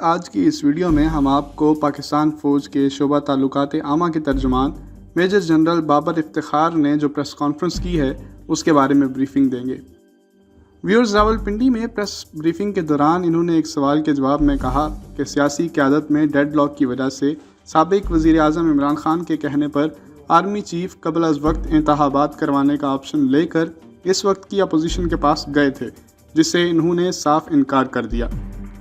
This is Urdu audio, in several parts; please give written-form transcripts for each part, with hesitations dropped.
آج کی اس ویڈیو میں ہم آپ کو پاکستان فوج کے شعبہ تعلقات عامہ کے ترجمان میجر جنرل بابر افتخار نے جو پریس کانفرنس کی ہے اس کے بارے میں بریفنگ دیں گے۔ ویورز، راولپنڈی میں پریس بریفنگ کے دوران انہوں نے ایک سوال کے جواب میں کہا کہ سیاسی قیادت میں ڈیڈ لاک کی وجہ سے سابق وزیر اعظم عمران خان کے کہنے پر آرمی چیف قبل از وقت انتخابات کروانے کا آپشن لے کر اس وقت کی اپوزیشن کے پاس گئے تھے، جس سے انہوں نے صاف انکار کر دیا۔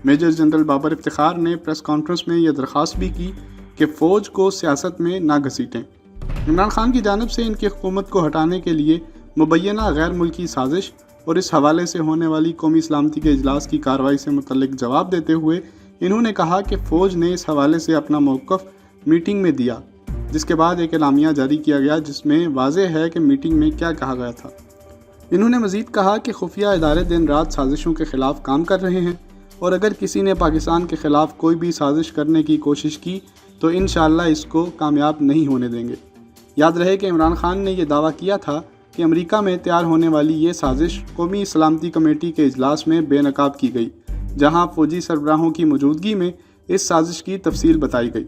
میجر جنرل بابر افتخار نے پریس کانفرنس میں یہ درخواست بھی کی کہ فوج کو سیاست میں نہ گھسیٹیں۔ عمران خان کی جانب سے ان کی حکومت کو ہٹانے کے لیے مبینہ غیر ملکی سازش اور اس حوالے سے ہونے والی قومی سلامتی کے اجلاس کی کارروائی سے متعلق جواب دیتے ہوئے انہوں نے کہا کہ فوج نے اس حوالے سے اپنا موقف میٹنگ میں دیا، جس کے بعد ایک اعلامیہ جاری کیا گیا جس میں واضح ہے کہ میٹنگ میں کیا کہا گیا تھا۔ انہوں نے مزید کہا کہ خفیہ ادارے دن رات سازشوں کے خلاف کام کر رہے ہیں اور اگر کسی نے پاکستان کے خلاف کوئی بھی سازش کرنے کی کوشش کی تو انشاءاللہ اس کو کامیاب نہیں ہونے دیں گے۔ یاد رہے کہ عمران خان نے یہ دعویٰ کیا تھا کہ امریکہ میں تیار ہونے والی یہ سازش قومی سلامتی کمیٹی کے اجلاس میں بے نقاب کی گئی، جہاں فوجی سربراہوں کی موجودگی میں اس سازش کی تفصیل بتائی گئی۔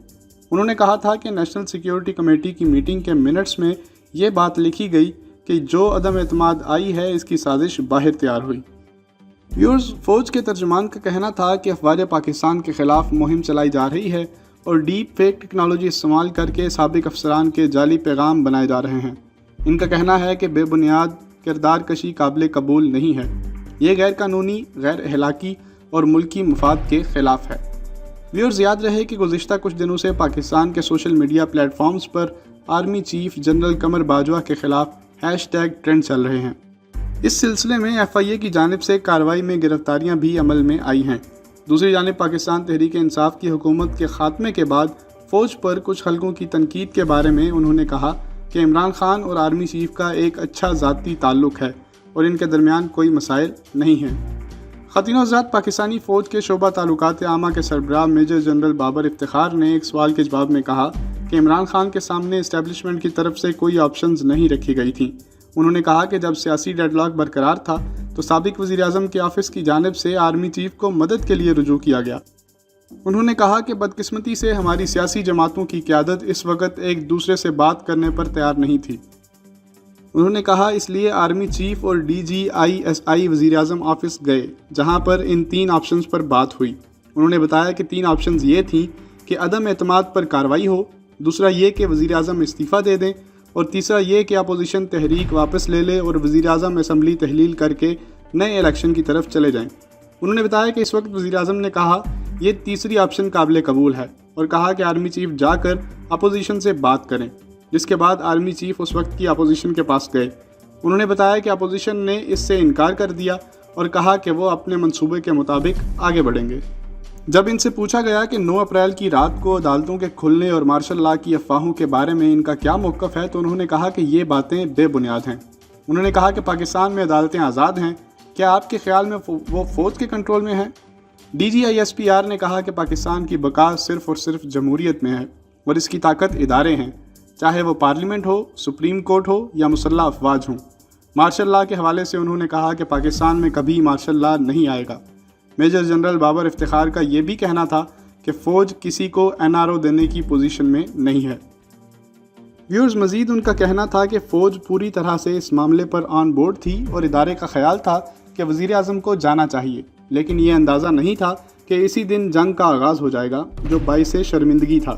انہوں نے کہا تھا کہ نیشنل سیکیورٹی کمیٹی کی میٹنگ کے منٹس میں یہ بات لکھی گئی کہ جو عدم اعتماد آئی ہے اس کی سازش باہر تیار ہوئی۔ ویورز، فوج کے ترجمان کا کہنا تھا کہ افواج پاکستان کے خلاف مہم چلائی جا رہی ہے اور ڈیپ فیک ٹیکنالوجی استعمال کر کے سابق افسران کے جعلی پیغام بنائے جا رہے ہیں۔ ان کا کہنا ہے کہ بے بنیاد کردار کشی قابل قبول نہیں ہے، یہ غیر قانونی، غیر اخلاقی اور ملکی مفاد کے خلاف ہے۔ ویورز، یاد رہے کہ گزشتہ کچھ دنوں سے پاکستان کے سوشل میڈیا پلیٹ فارمز پر army chief general Qamar Bajwa کے خلاف # ٹرینڈ چل رہے ہیں۔ اس سلسلے میں FIA کی جانب سے کارروائی میں گرفتاریاں بھی عمل میں آئی ہیں۔ دوسری جانب پاکستان تحریک انصاف کی حکومت کے خاتمے کے بعد فوج پر کچھ حلقوں کی تنقید کے بارے میں انہوں نے کہا کہ عمران خان اور آرمی چیف کا ایک اچھا ذاتی تعلق ہے اور ان کے درمیان کوئی مسائل نہیں ہیں۔ خواتین و حضرات، پاکستانی فوج کے شعبہ تعلقات عامہ کے سربراہ میجر جنرل بابر افتخار نے ایک سوال کے جواب میں کہا کہ عمران خان کے سامنے اسٹیبلشمنٹ کی طرف سے کوئی آپشنز نہیں رکھی گئی تھیں۔ انہوں نے کہا کہ جب سیاسی ڈیڈ لاک برقرار تھا تو سابق وزیر اعظم کے آفس کی جانب سے آرمی چیف کو مدد کے لیے رجوع کیا گیا۔ انہوں نے کہا کہ بدقسمتی سے ہماری سیاسی جماعتوں کی قیادت اس وقت ایک دوسرے سے بات کرنے پر تیار نہیں تھی۔ انہوں نے کہا اس لیے آرمی چیف اور DGISI وزیر اعظم آفس گئے، جہاں پر ان 3 آپشنز پر بات ہوئی۔ انہوں نے بتایا کہ 3 آپشنز یہ تھیں کہ عدم اعتماد پر کارروائی ہو، دوسرا یہ کہ وزیر اعظم استعفیٰ دے دیں، اور تیسرا یہ کہ اپوزیشن تحریک واپس لے لے اور وزیر اعظم اسمبلی تحلیل کر کے نئے الیکشن کی طرف چلے جائیں۔ انہوں نے بتایا کہ اس وقت وزیر اعظم نے کہا یہ تیسری آپشن قابل قبول ہے اور کہا کہ آرمی چیف جا کر اپوزیشن سے بات کریں، جس کے بعد آرمی چیف اس وقت کی اپوزیشن کے پاس گئے۔ انہوں نے بتایا کہ اپوزیشن نے اس سے انکار کر دیا اور کہا کہ وہ اپنے منصوبے کے مطابق آگے بڑھیں گے۔ جب ان سے پوچھا گیا کہ 9 اپریل کی رات کو عدالتوں کے کھلنے اور مارشل لا کی افواہوں کے بارے میں ان کا کیا موقف ہے تو انہوں نے کہا کہ یہ باتیں بے بنیاد ہیں۔ انہوں نے کہا کہ پاکستان میں عدالتیں آزاد ہیں، کیا آپ کے خیال میں وہ فوج کے کنٹرول میں ہیں؟ DGISPR نے کہا کہ پاکستان کی بقا صرف اور صرف جمہوریت میں ہے اور اس کی طاقت ادارے ہیں، چاہے وہ پارلیمنٹ ہو، سپریم کورٹ ہو یا مسلح افواج ہوں۔ مارشل لا کے حوالے سے انہوں نے کہا کہ پاکستان میں کبھی مارشل لا نہیں آئے گا۔ میجر جنرل بابر افتخار کا یہ بھی کہنا تھا کہ فوج کسی کو NRO دینے کی پوزیشن میں نہیں ہے۔ ویورز، مزید ان کا کہنا تھا کہ فوج پوری طرح سے اس معاملے پر آن بورڈ تھی اور ادارے کا خیال تھا کہ وزیر اعظم کو جانا چاہیے، لیکن یہ اندازہ نہیں تھا کہ اسی دن جنگ کا آغاز ہو جائے گا، جو باعث شرمندگی تھا۔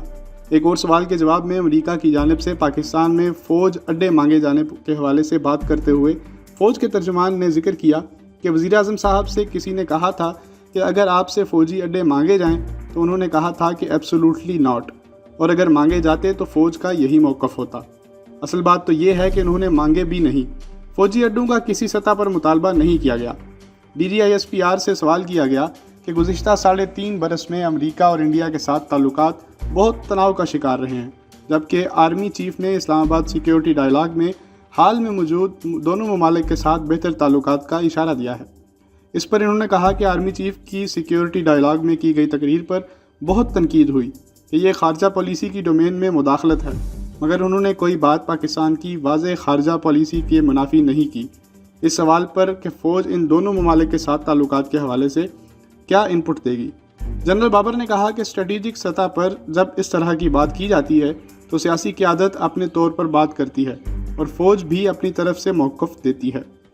ایک اور سوال کے جواب میں امریکہ کی جانب سے پاکستان میں فوج اڈے مانگے جانے کے حوالے سے بات کرتے ہوئے فوج کے ترجمان نے ذکر کیا کہ وزیر اعظم صاحب سے کسی نے کہا تھا کہ اگر آپ سے فوجی اڈے مانگے جائیں تو انہوں نے کہا تھا کہ ایبسولوٹلی ناٹ، اور اگر مانگے جاتے تو فوج کا یہی موقف ہوتا۔ اصل بات تو یہ ہے کہ انہوں نے مانگے بھی نہیں، فوجی اڈوں کا کسی سطح پر مطالبہ نہیں کیا گیا۔ DGISPR سے سوال کیا گیا کہ گزشتہ 3.5 برس میں امریکہ اور انڈیا کے ساتھ تعلقات بہت تناؤ کا شکار رہے ہیں، جبکہ آرمی چیف نے اسلام آباد سیکیورٹی ڈائلاگ میں حال میں موجود دونوں ممالک کے ساتھ بہتر تعلقات کا اشارہ دیا ہے۔ اس پر انہوں نے کہا کہ آرمی چیف کی سیکیورٹی ڈائلاگ میں کی گئی تقریر پر بہت تنقید ہوئی کہ یہ خارجہ پالیسی کی ڈومین میں مداخلت ہے، مگر انہوں نے کوئی بات پاکستان کی واضح خارجہ پالیسی کے منافی نہیں کی۔ اس سوال پر کہ فوج ان دونوں ممالک کے ساتھ تعلقات کے حوالے سے کیا ان پٹ دے گی جنرل بابر نے کہا کہ اسٹریٹجک سطح پر جب اس طرح کی بات کی جاتی ہے تو سیاسی قیادت اپنے طور پر بات کرتی ہے اور فوج بھی اپنی طرف سے موقف دیتی ہے۔